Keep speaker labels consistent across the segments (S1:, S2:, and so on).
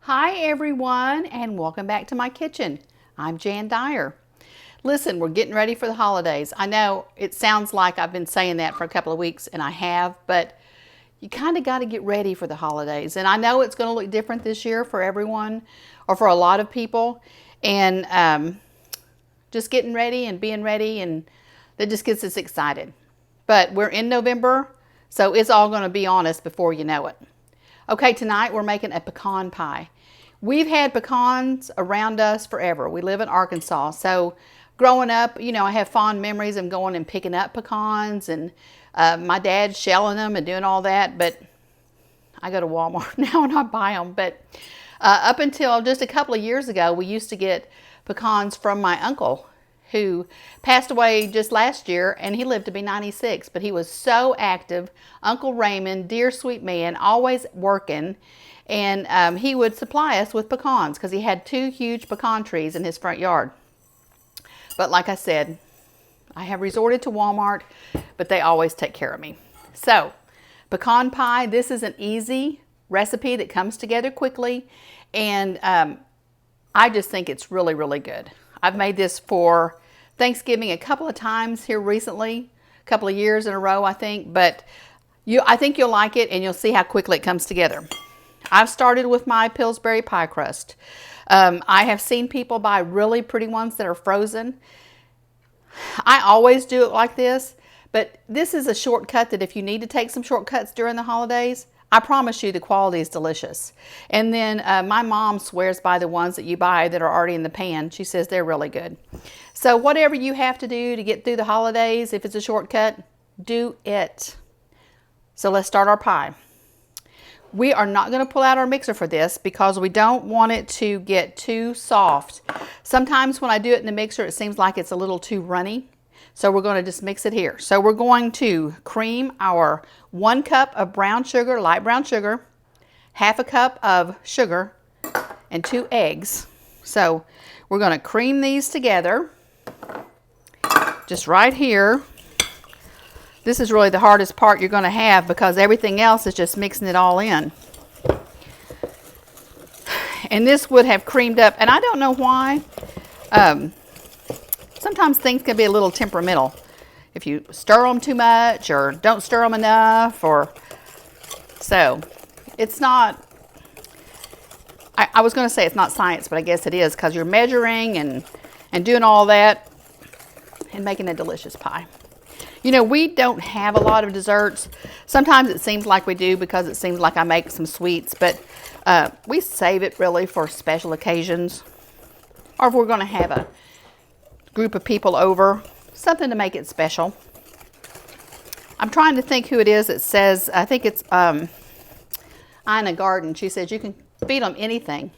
S1: Hi everyone, and welcome back to my kitchen. I'm Jan Dyer. Listen, we're getting ready for the holidays. I know it sounds like I've been saying that for a couple of weeks, and I have, but you kind of got to get ready for the holidays. And I know it's going to look different this year for everyone, or for a lot of people, and just getting ready and being ready, and that just gets us excited. But we're in November, so it's all going to be on us before you know it. Okay, tonight we're making a pecan pie. We've had pecans around us forever. We live in Arkansas, so growing up, you know, I have fond memories of going and picking up pecans and my dad shelling them and doing all that, but I go to Walmart now and I buy them. But up until just a couple of years ago, we used to get pecans from my uncle, who passed away just last year, and he lived to be 96, but he was so active. Uncle Raymond, dear sweet man, always working, and he would supply us with pecans because he had 2 huge pecan trees in his front yard. But like I said, I have resorted to Walmart, but they always take care of me. So, pecan pie, this is an easy recipe that comes together quickly, and I just think it's really, really good. I've made this for Thanksgiving a couple of times here recently, a couple of years in a row, I think, but I think you'll like it and you'll see how quickly it comes together. I've started with my Pillsbury pie crust. I have seen people buy really pretty ones that are frozen. I always do it like this, but this is a shortcut that if you need to take some shortcuts during the holidays, I promise you the quality is delicious. And then my mom swears by the ones that you buy that are already in the pan. She says they're really good. So whatever you have to do to get through the holidays, if it's a shortcut, do it. So let's start our pie. We are not going to pull out our mixer for this because we don't want it to get too soft. Sometimes when I do it in the mixer, it seems like it's a little too runny. So we're going to just mix it here. So we're going to cream our 1 cup of brown sugar, light brown sugar, half a cup of sugar, and 2 eggs. So we're going to cream these together, just right here. This is really the hardest part you're going to have because everything else is just mixing it all in. And this would have creamed up, and I don't know why. Sometimes things can be a little temperamental. If you stir them too much or don't stir them enough, so it's not, I was going to say it's not science, but I guess it is because you're measuring and doing all that and making a delicious pie. You know, we don't have a lot of desserts. Sometimes it seems like we do because it seems like I make some sweets, but we save it really for special occasions or if we're going to have a group of people over, something to make it special. I'm trying to think who it is that says, I think it's Ina Garden. She says you can feed them anything.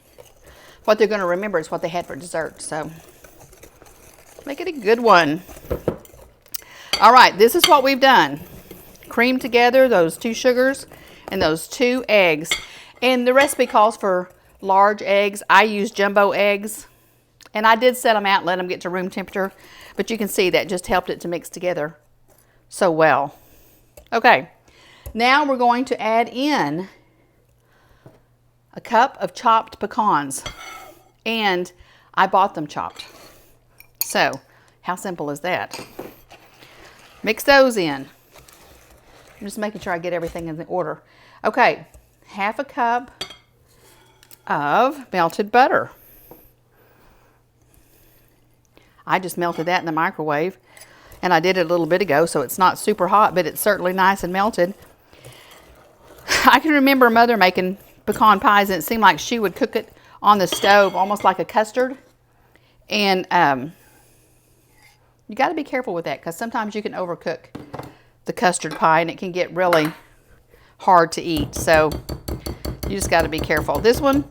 S1: What they're going to remember is what they had for dessert. So make it a good one. All right, this is what we've done. Cream together those 2 sugars and those 2 eggs. And the recipe calls for large eggs. I use jumbo eggs. And I did set them out and let them get to room temperature. But you can see that just helped it to mix together so well. Okay, now we're going to add in a cup of chopped pecans. And I bought them chopped. So, how simple is that? Mix those in. I'm just making sure I get everything in the order. Okay, half a cup of melted butter. I just melted that in the microwave, and I did it a little bit ago, so it's not super hot, but it's certainly nice and melted. I can remember Mother making pecan pies, and it seemed like she would cook it on the stove, almost like a custard. And you got to be careful with that because sometimes you can overcook the custard pie, and it can get really hard to eat. So you just got to be careful. This one,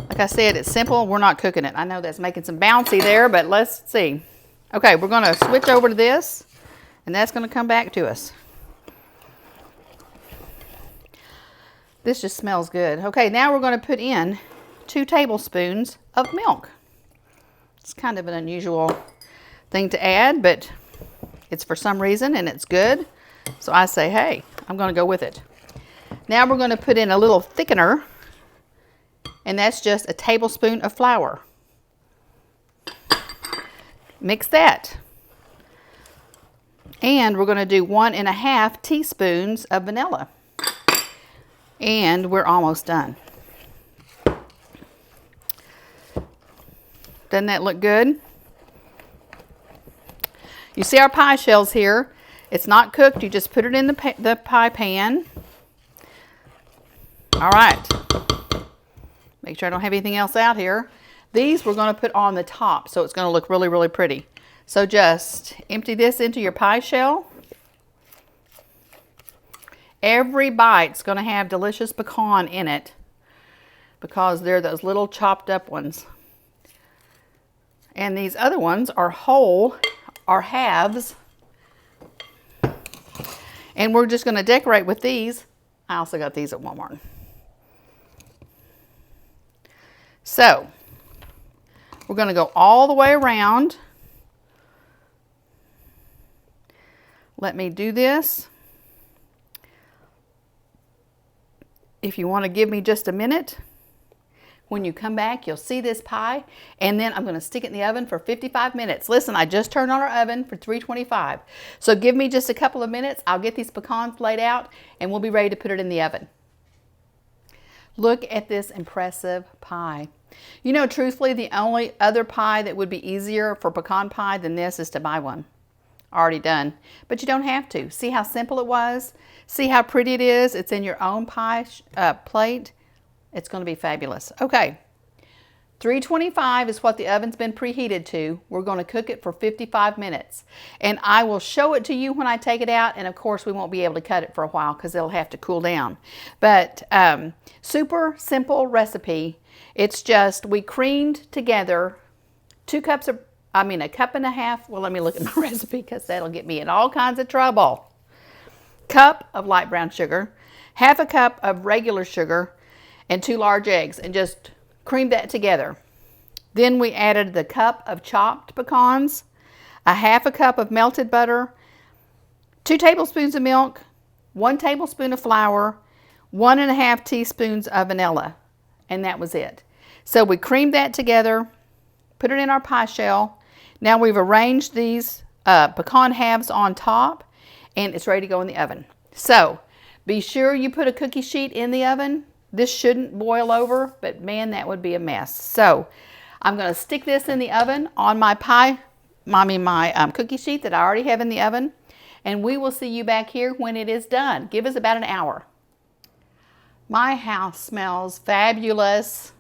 S1: like I said, it's simple. We're not cooking it. I know that's making some bouncy there, but let's see. Okay, we're going to switch over to this, and that's going to come back to us. This just smells good. Okay, now we're going to put in 2 tablespoons of milk. It's kind of an unusual thing to add, but it's for some reason, and it's good. So I say, hey, I'm going to go with it. Now we're going to put in a little thickener and that's just a tablespoon of flour. Mix that. And we're going to do 1½ teaspoons of vanilla. And we're almost done. Doesn't that look good? You see our pie shells here. It's not cooked. You just put it in the pie pan. All right. Make sure I don't have anything else out here. These we're going to put on the top, so it's going to look really, really pretty. So just empty this into your pie shell. Every bite's going to have delicious pecan in it because they're those little chopped up ones. And these other ones are whole, are halves. And we're just going to decorate with these. I also got these at Walmart. So, we're going to go all the way around. Let me do this. If you want to give me just a minute, when you come back, you'll see this pie, and then I'm going to stick it in the oven for 55 minutes. Listen, I just turned on our oven for 325. So give me just a couple of minutes. I'll get these pecans laid out, and we'll be ready to put it in the oven. Look at this impressive pie. You know, truthfully, the only other pie that would be easier for pecan pie than this is to buy one. Already done. But you don't have to. See how simple it was? See how pretty it is? It's in your own pie plate. It's going to be fabulous. Okay, 325 is what the oven's been preheated to. We're going to cook it for 55 minutes. And I will show it to you when I take it out. And of course, we won't be able to cut it for a while because it'll have to cool down. But super simple recipe. It's just we creamed together a cup and a half. Well, let me look at my recipe because that'll get me in all kinds of trouble. Cup of light brown sugar, ½ a cup of regular sugar, and 2 large eggs, and just creamed that together. Then we added the cup of chopped pecans, ½ a cup of melted butter, 2 tablespoons of milk, 1 tablespoon of flour, 1½ teaspoons of vanilla, and that was it. So we creamed that together, put it in our pie shell. Now we've arranged these pecan halves on top, and it's ready to go in the oven. So be sure you put a cookie sheet in the oven. This shouldn't boil over, but man, that would be a mess. So I'm going to stick this in the oven on my cookie sheet that I already have in the oven, and we will see you back here when it is done. Give us about an hour. My house smells fabulous.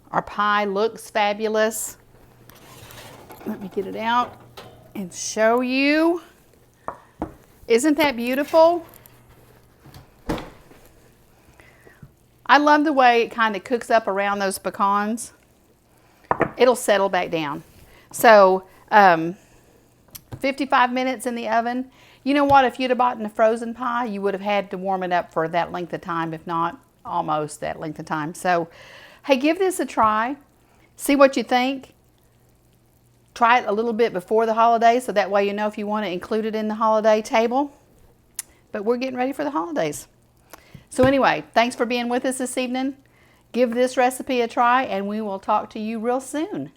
S1: Our pie looks fabulous. Let me get it out and show you. Isn't that beautiful? I love the way it kind of cooks up around those pecans. It'll settle back down. So 55 minutes in the oven. You know what? If you'd have bought a frozen pie, you would have had to warm it up for that length of time, if not almost that length of time. So, hey, give this a try. See what you think. Try it a little bit before the holidays, so that way you know if you want to include it in the holiday table. But we're getting ready for the holidays. So anyway, thanks for being with us this evening. Give this recipe a try, and we will talk to you real soon.